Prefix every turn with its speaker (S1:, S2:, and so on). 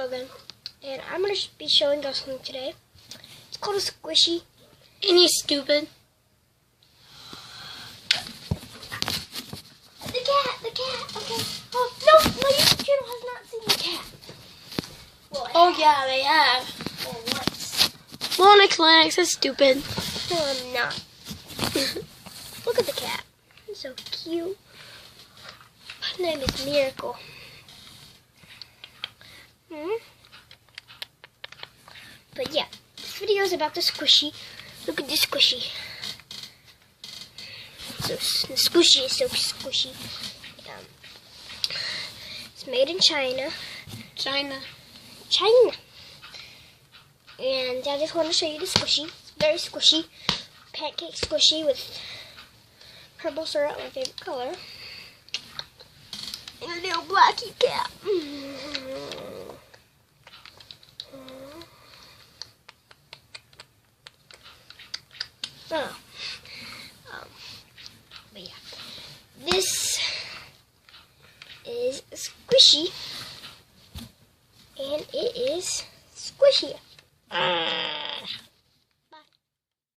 S1: Logan, and I'm going to be showing you something today. It's called a squishy.
S2: And he's stupid.
S1: The cat, okay. Oh, no, my YouTube channel has not seen the cat. Well,
S2: Oh yeah, they have.
S1: Well, once.
S2: Lonix, Lennox is stupid.
S1: No, I'm not. Look at the cat. He's so cute. Her name is Miracle. But yeah, this video is about the squishy. Look at this squishy. So the squishy is so squishy. It's made in China.
S2: China.
S1: And I just want to show you the squishy. It's very squishy. Pancake squishy with purple syrup, my favorite color. And a little blacky cat. Oh. But yeah. This is squishy. And it is squishy.